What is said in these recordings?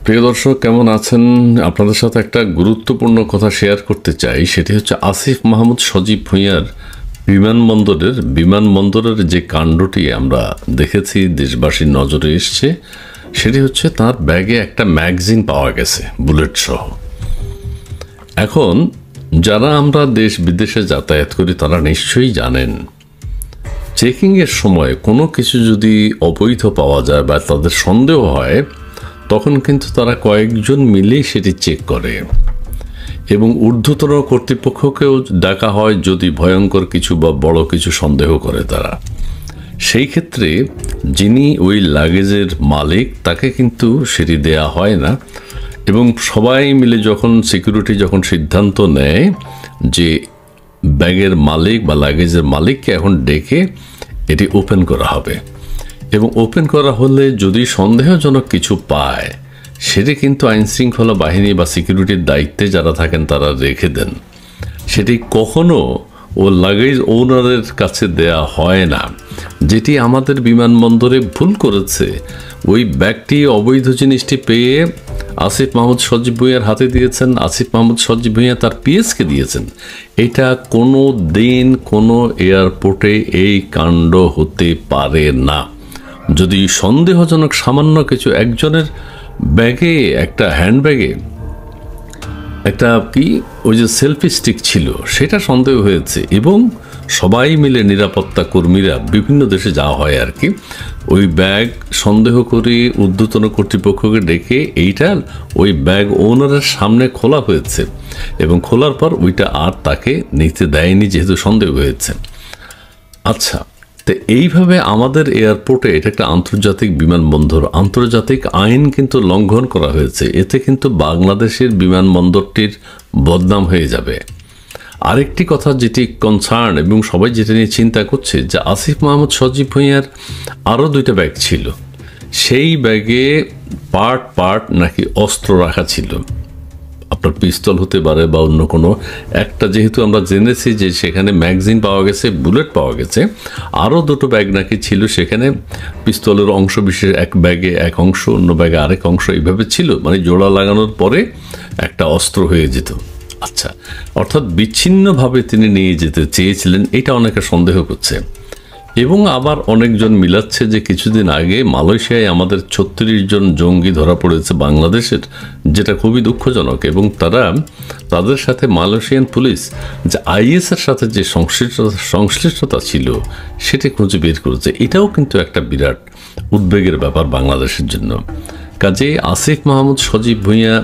প্রিয় দর্শক, কেমন আছেন? আপনাদের সাথে একটা গুরুত্বপূর্ণ কথা শেয়ার করতে চাই। সেটি হচ্ছে আসিফ মাহমুদ সজীব ভুঁইয়ার বিমানবন্দরের যে কাণ্ডটি আমরা দেখেছি, দেশবাসীর নজরে এসছে, সেটি হচ্ছে তার ব্যাগে একটা ম্যাগাজিন পাওয়া গেছে বুলেট সহ। এখন যারা আমরা দেশ বিদেশে যাতায়াত করি তারা নিশ্চয়ই জানেন, চেকিংয়ের সময় কোনো কিছু যদি অবৈধ পাওয়া যায় বা তাদের সন্দেহ হয়, তখন কিন্তু তারা কয়েকজন মিলেই সেটি চেক করে এবং ঊর্ধ্বতন কর্তৃপক্ষকেও ডাকা হয় যদি ভয়ঙ্কর কিছু বা বড় কিছু সন্দেহ করে তারা। সেই ক্ষেত্রে যিনি ওই লাগেজের মালিক তাকে কিন্তু সেটি দেয়া হয় না, এবং সবাই মিলে যখন সিকিউরিটি সিদ্ধান্ত নেয় যে ব্যাগের মালিক বা লাগেজের মালিককে এখন ডেকে এটি ওপেন করা হবে, এবং ওপেন করা হলে যদি সন্দেহজনক কিছু পায় সেটি কিন্তু আইনশৃঙ্খলা বাহিনী বা সিকিউরিটির দায়িত্বে যারা থাকেন তারা রেখে দেন। সেটি কখনো ও লাগেজ ওনারের কাছে দেয়া হয় না, যেটি আমাদের বিমানবন্দরে ভুল করেছে। ওই ব্যাগটি অবৈধ জিনিসটি পেয়ে আসিফ মাহমুদ সজীব ভুঁইয়ার হাতে দিয়েছেন, আসিফ মাহমুদ সজীব ভুঁইয়া তার পিএসকে দিয়েছেন। এটা কোনো দিন কোনো এয়ারপোর্টে এই কাণ্ড হতে পারে না। যদি সন্দেহজনক সামান্য কিছু একজনের ব্যাগে, একটা হ্যান্ডব্যাগে একটা ওই যে সেলফি স্টিক ছিল, সেটা সন্দেহ হয়েছে, এবং সবাই মিলে নিরাপত্তা কর্মীরা বিভিন্ন দেশে যাওয়া হয় আর কি, ওই ব্যাগ সন্দেহ করে ঊর্ধ্বতন কর্তৃপক্ষকে ডেকে এইটা ওই ব্যাগ ওনারের সামনে খোলা হয়েছে, এবং খোলার পর ওইটা আর তাকে নিতে দেয়নি যেহেতু সন্দেহ হয়েছে। আচ্ছা, তো এইভাবে আমাদের এয়ারপোর্টে, এটা একটা আন্তর্জাতিক বিমানবন্দর, আন্তর্জাতিক আইন কিন্তু লঙ্ঘন করা হয়েছে। এতে কিন্তু বাংলাদেশের বিমানবন্দরটির বদনাম হয়ে যাবে। আরেকটি কথা যেটি কনসার্ন এবং সবাই যেটা নিয়ে চিন্তা করছে, যে আসিফ মাহমুদ সজীব ভুঁইয়ার আরও 2টা ব্যাগ ছিল, সেই ব্যাগে পার্ট নাকি অস্ত্র রাখা ছিল। আপনার পিস্তল হতে পারে বা অন্য কোনো একটা, যেহেতু আমরা জেনেছি যে সেখানে ম্যাগাজিন পাওয়া গেছে, বুলেট পাওয়া গেছে, আরও 2টো ব্যাগ নাকি ছিল, সেখানে পিস্তলের অংশ বিশেষ, এক ব্যাগে এক অংশ, অন্য ব্যাগে আরেক অংশ, এইভাবে ছিল, মানে জোড়া লাগানোর পরে একটা অস্ত্র হয়ে যেত। আচ্ছা, অর্থাৎ বিচ্ছিন্নভাবে তিনি নিয়ে যেতে চেয়েছিলেন, এটা অনেকে সন্দেহ করছে। এবং আবার অনেকজন মিলাচ্ছে যে কিছুদিন আগে মালয়েশিয়ায় আমাদের 36 জন জঙ্গি ধরা পড়েছে বাংলাদেশের, যেটা খুবই দুঃখজনক, এবং তাদের সাথে মালয়েশিয়ান পুলিশ যে আইএসের সাথে যে সংশ্লিষ্টতা ছিল সেটি খুঁজে বের করেছে। এটাও কিন্তু একটা বিরাট উদ্বেগের ব্যাপার বাংলাদেশের জন্য। কাজে আসিফ মাহমুদ সজীব ভুঁইয়া,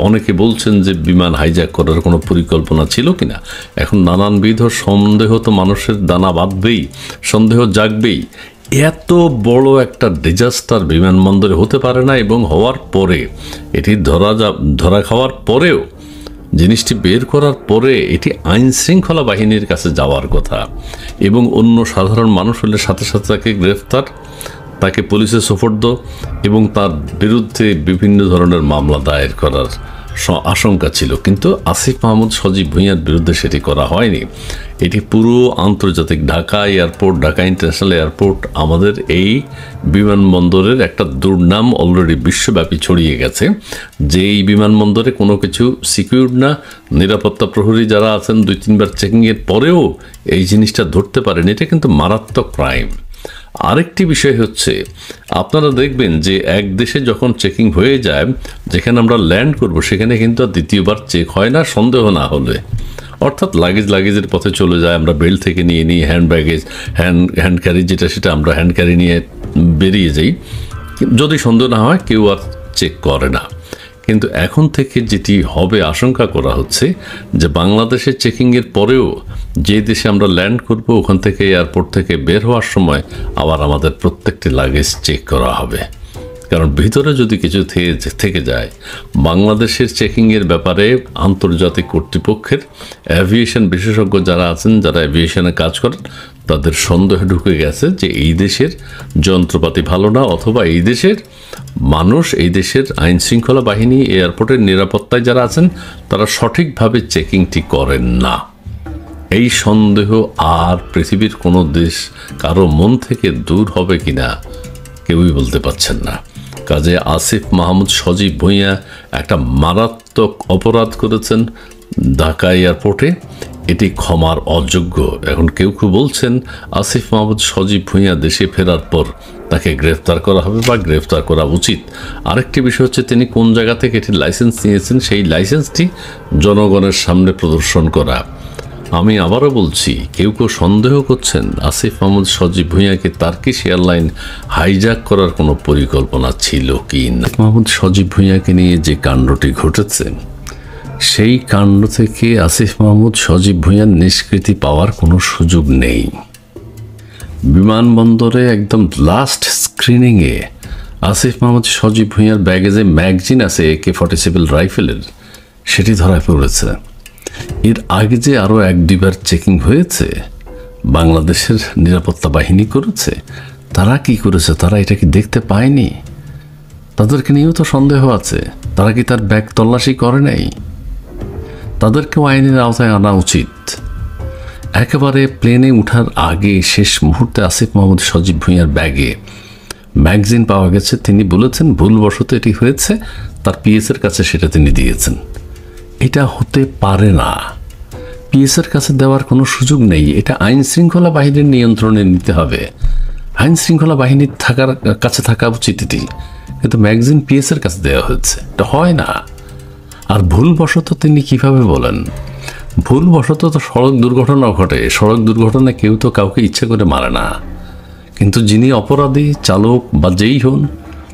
অনেকে বলছেন যে বিমান হাইজ্যাক করার কোনো পরিকল্পনা ছিল কিনা। এখন নানানবিধ সন্দেহ তো মানুষের দানা বাঁধবেই, সন্দেহ জাগবেই। এত বড় একটা ডিজাস্টার বিমানবন্দরে হতে পারে না, এবং হওয়ার পরে এটি ধরা খাওয়ার পরেও, জিনিসটি বের করার পরে এটি আইন শৃঙ্খলা বাহিনীর কাছে যাওয়ার কথা, এবং অন্য সাধারণ মানুষ হলে সাথে সাথে তাকে গ্রেফতার, তাকে পুলিশে সোপর্দ এবং তার বিরুদ্ধে বিভিন্ন ধরনের মামলা দায়ের করার আশঙ্কা ছিল। কিন্তু আসিফ মাহমুদ সজীব ভুঁইয়ার বিরুদ্ধে সেটি করা হয়নি। এটি পুরো আন্তর্জাতিক Dhaka airport, Dhaka international airport, আমাদের এই বিমানবন্দরের একটা দুর্নাম অলরেডি বিশ্বব্যাপী ছড়িয়ে গেছে, যে এই বিমানবন্দরে কোনো কিছু সিকিউর না। নিরাপত্তা প্রহরী যারা আছেন 2-3বার চেকিংয়ের পরেও এই জিনিসটা ধরতে পারেন, এটা কিন্তু মারাত্মক ক্রাইম। আরেকটি বিষয় হচ্ছে, আপনারা দেখবেন যে এক দেশে যখন চেকিং হয়ে যায়, যেখানে আমরা ল্যান্ড করব সেখানে কিন্তু আর দ্বিতীয়বার চেক হয় না সন্দেহ না হলে। অর্থাৎ লাগেজের পথে চলে যায়, আমরা বেল্ট থেকে নিয়ে নিই, হ্যান্ড ক্যারি যেটা, সেটা আমরা হ্যান্ড ক্যারি নিয়ে বেরিয়ে যাই, যদি সন্দেহ না হয় কেউ আর চেক করে না। কিন্তু এখন থেকে যেটি হবে আশঙ্কা করা হচ্ছে, যে বাংলাদেশের চেকিংয়ের পরেও যে দেশে আমরা ল্যান্ড করব ওখান থেকে, এয়ারপোর্ট থেকে বের হওয়ার সময় আবার আমাদের প্রত্যেকটি লাগেজ চেক করা হবে। কারণ ভিতরে যদি কিছু থেকে যায়, বাংলাদেশের চেকিংয়ের ব্যাপারে আন্তর্জাতিক কর্তৃপক্ষের অ্যাভিয়েশন বিশেষজ্ঞ যারা আছেন, যারা অ্যাভিয়েশনে কাজ করেন, তাদের সন্দেহ ঢুকে গেছে যে এই দেশের যন্ত্রপাতি ভালো না, অথবা এই দেশের মানুষ, এই দেশের আইন শৃঙ্খলা বাহিনী, এয়ারপোর্টের নিরাপত্তায় যারা আছেন তারা সঠিকভাবে চেকিংটি করেন না। এই সন্দেহ আর পৃথিবীর কোনো দেশ কারো মন থেকে দূর হবে কিনা কেউই বলতে পারছেন না। কাজে আসিফ মাহমুদ সজীব ভুঁইয়া একটা মারাত্মক অপরাধ করেছেন ঢাকা এয়ারপোর্টে, এটি ক্ষমার অযোগ্য। এখন কেউ কেউ বলছেন আসিফ মাহমুদ সজীব ভুঁইয়া দেশে ফেরার পর তাকে গ্রেফতার করা হবে বা গ্রেফতার করা উচিত। আরেকটি বিষয় হচ্ছে তিনি কোন জায়গা থেকে এটি লাইসেন্স নিয়েছেন, সেই লাইসেন্সটি জনগণের সামনে প্রদর্শন করা। আমি আবারও বলছি, কেউ কেউ সন্দেহ করছেন আসিফ মাহমুদ সজীব ভুঁইয়াকে টার্কিশ এয়ারলাইন হাইজ্যাক করার কোনো পরিকল্পনা ছিল কি না। মাহমুদ সজীব ভুঁইয়াকে নিয়ে যে কাণ্ডটি ঘটেছে, সেই কাণ্ড থেকে আসিফ মাহমুদ সজীব ভুঁইয়ার নিষ্কৃতি পাওয়ার কোনো সুযোগ নেই। বিমানবন্দরে একদম লাস্ট স্ক্রিনিংয়ে আসিফ মাহমুদ সজীব ভুঁইয়ার ব্যাগে যে ম্যাগজিন আছে AK-47 রাইফেলের, সেটি ধরায় পড়েছে। এর আগে যে আরও 1-2 বার চেকিং হয়েছে, বাংলাদেশের নিরাপত্তা বাহিনী করেছে। তারা কি করেছে? তারা এটা কি দেখতে পায়নি? তাদেরকে নিয়েও তো সন্দেহ আছে। তারা কি তার ব্যাগ তল্লাশি করে নাই? তাদেরকেও আইনের আওতায় আনা উচিত। একেবারে প্লেনে ওঠার আগে শেষ মুহূর্তে আসিফ মাহমুদ সজীব ভুঁইয়ার ব্যাগে ম্যাগজিন পাওয়া গেছে। তিনি বলেছেন ভুলবশত এটি হয়েছে, তার পিএসের কাছে সেটা তিনি দিয়েছেন। এটা হতে পারে না, পিএসের কাছে দেওয়ার কোনো সুযোগ নেই। এটা আইন শৃঙ্খলা বাহিনীর নিয়ন্ত্রণে নিতে হবে, আইন শৃঙ্খলা বাহিনীর কাছে থাকা উচিত এটি। কিন্তু ম্যাগজিন পিএসের কাছে দেওয়া হয়েছে, এটা হয় না। আর ভুলবশত তিনি কিভাবে বলেন? ভুলবশত তো সড়ক দুর্ঘটনাও ঘটে। সড়ক দুর্ঘটনায় কেউ তো কাউকে ইচ্ছে করে মারে না, কিন্তু যিনি অপরাধী, চালক বা যেই হন,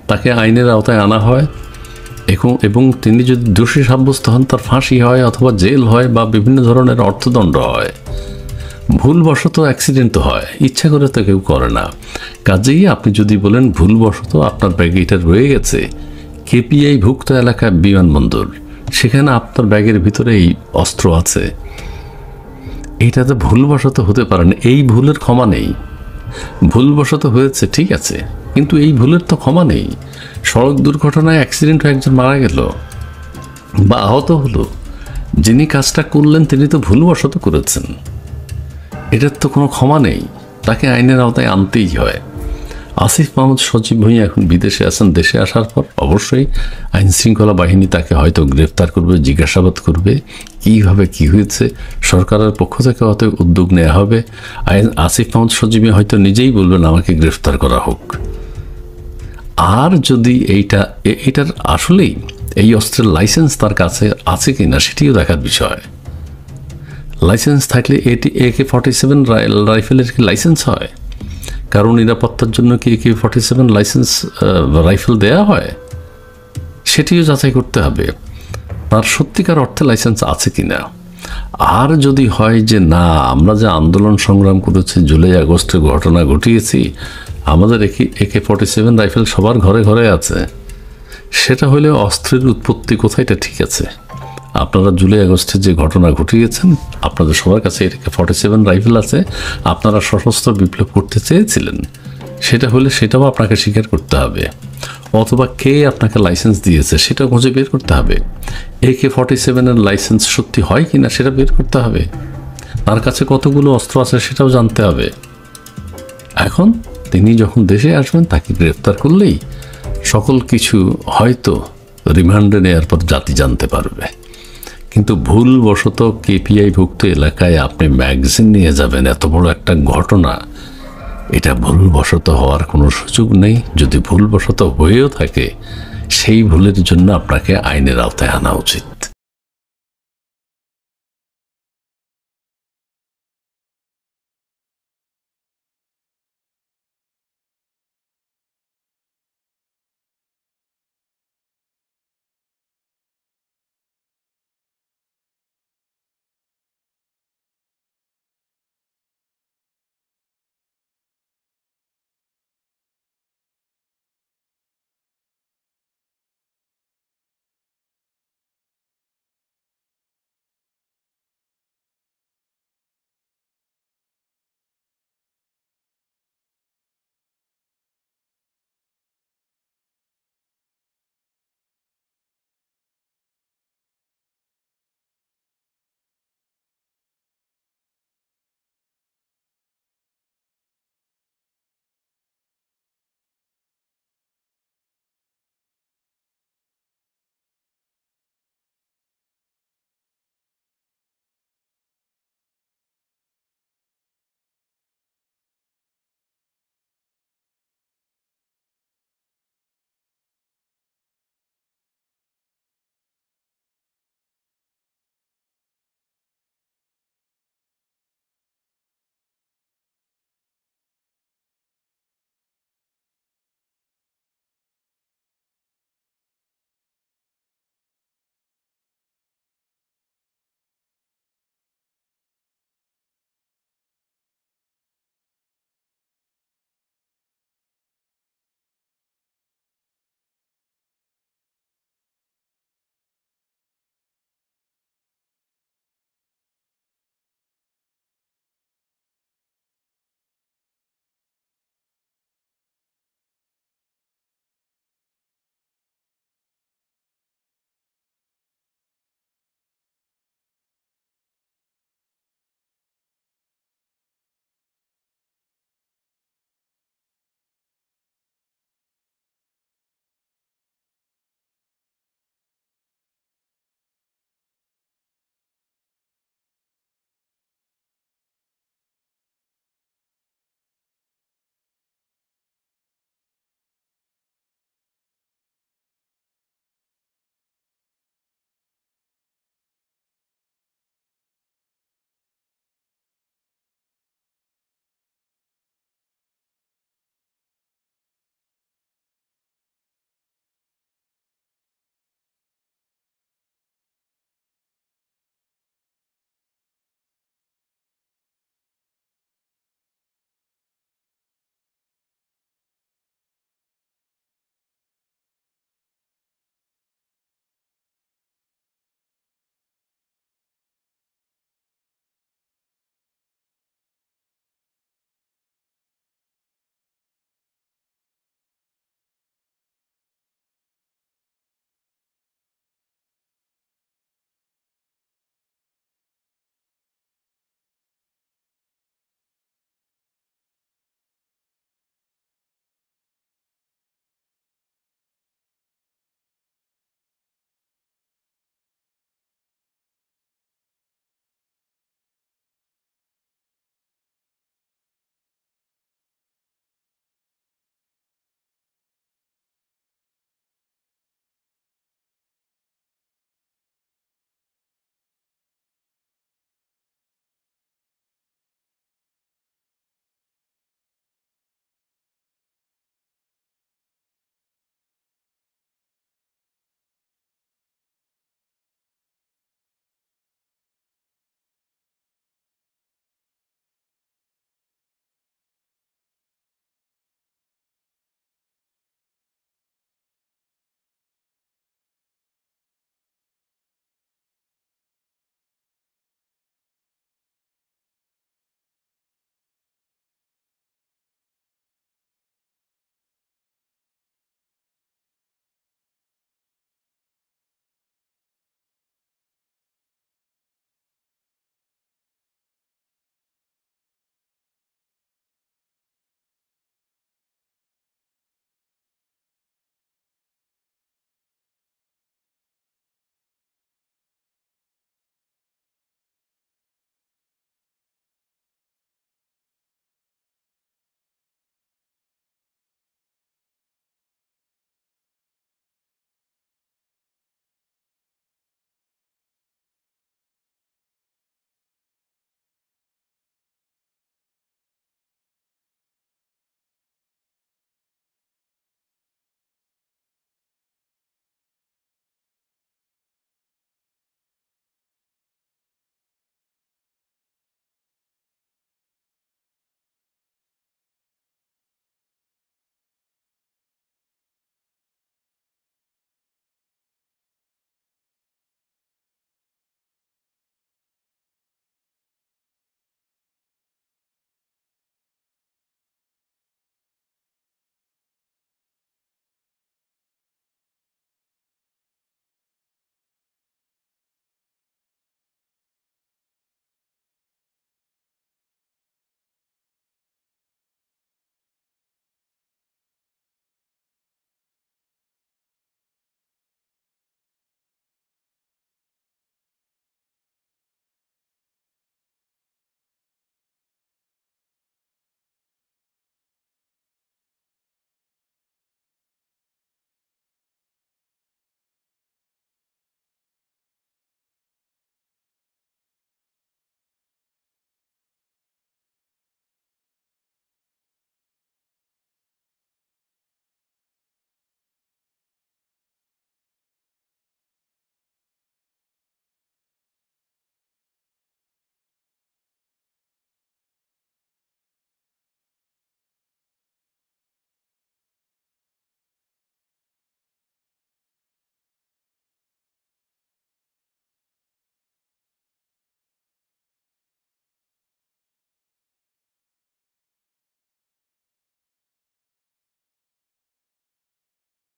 তাকে আইনের আওতায় আনা হয় এবং তিনি যদি দোষী সাব্যস্ত হন, তার ফাঁসি হয় অথবা জেল হয় বা বিভিন্ন ধরনের অর্থদণ্ড হয়। ভুলবশত অ্যাক্সিডেন্ট হয়, ইচ্ছা করে তো কেউ করে না। কাজেই আপনি যদি বলেন ভুলবশত আপনার ব্যাগে এটা রয়ে গেছে, KPI ভুক্ত এলাকায় বিমানবন্দর, সেখানে আপনার ব্যাগের ভিতরে এই অস্ত্র আছে, এটা তো ভুলবশত হতে পারে না। এই ভুলের ক্ষমা নেই। ভুলবশত হয়েছে ঠিক আছে, কিন্তু এই ভুলের তো ক্ষমা নেই। সড়ক দুর্ঘটনায় অ্যাক্সিডেন্ট হয়ে একজন মারা গেল বা আহত হলো, যিনি কাজটা করলেন তিনি তো ভুলবশত করেছেন, এটার তো কোনো ক্ষমা নেই। তাকে আইনের আওতায় আনতেই হয়। আসিফ মাহমুদ সজীব ভুঁইয়া এখন বিদেশে আছেন। দেশে আসার পর অবশ্যই আইন শৃঙ্খলা বাহিনী তাকে হয়তো গ্রেফতার করবে, জিজ্ঞাসাবাদ করবে কীভাবে কী হয়েছে। সরকারের পক্ষ থেকে হয়তো উদ্যোগ নেওয়া হবে। আসিফ মাহমুদ সজীব হয়তো নিজেই বলবেন আমাকে গ্রেফতার করা হোক। আর যদি এইটার আসলেই এই অস্ত্রের লাইসেন্স তার কাছে আছে কি না, সেটিও দেখার বিষয়। লাইসেন্স থাকলে এটি AK-47 রাইফেলের কি লাইসেন্স হয়? কারণ নিরাপত্তার জন্য কি AK-47 লাইসেন্স রাইফেল দেয়া হয়? সেটিও যাচাই করতে হবে তার সত্যিকার অর্থে লাইসেন্স আছে কিনা। আর যদি হয় যে না, আমরা যে আন্দোলন সংগ্রাম করেছি, জুলাই আগস্টের ঘটনা ঘটিয়েছি, আমাদের AK-47 রাইফেল সবার ঘরে ঘরে আছে, সেটা হলে অস্ত্রের উৎপত্তি কোথায়, এটা ঠিক আছে। আপনারা জুলাই আগস্টে যে ঘটনা ঘটিয়েছেন, আপনাদের সবার কাছে AK-47 রাইফেল আছে, আপনারা সশস্ত্র বিপ্লব করতে চেয়েছিলেন, সেটা হলে সেটাও আপনাকে স্বীকার করতে হবে। অথবা কে আপনাকে লাইসেন্স দিয়েছে সেটা খুঁজে বের করতে হবে। AK-47 এর লাইসেন্স সত্যি হয় কিনা সেটা বের করতে হবে। তার কাছে কতগুলো অস্ত্র আছে সেটাও জানতে হবে। এখন তিনি যখন দেশে আসবেন, তাকে গ্রেফতার করলেই সকল কিছু হয়তো রিমান্ডে নেওয়ার পর জাতি জানতে পারবে। কিন্তু ভুলবশত KPI ভুক্ত এলাকায় আপনি ম্যাগজিন নিয়ে যাবেন, এত বড় একটা ঘটনা, এটা ভুলবশত হওয়ার কোনো সুযোগ নেই। যদি ভুলবশত হয়েও থাকে, সেই ভুলের জন্য আপনাকে আইনের আওতায় আনা উচিত।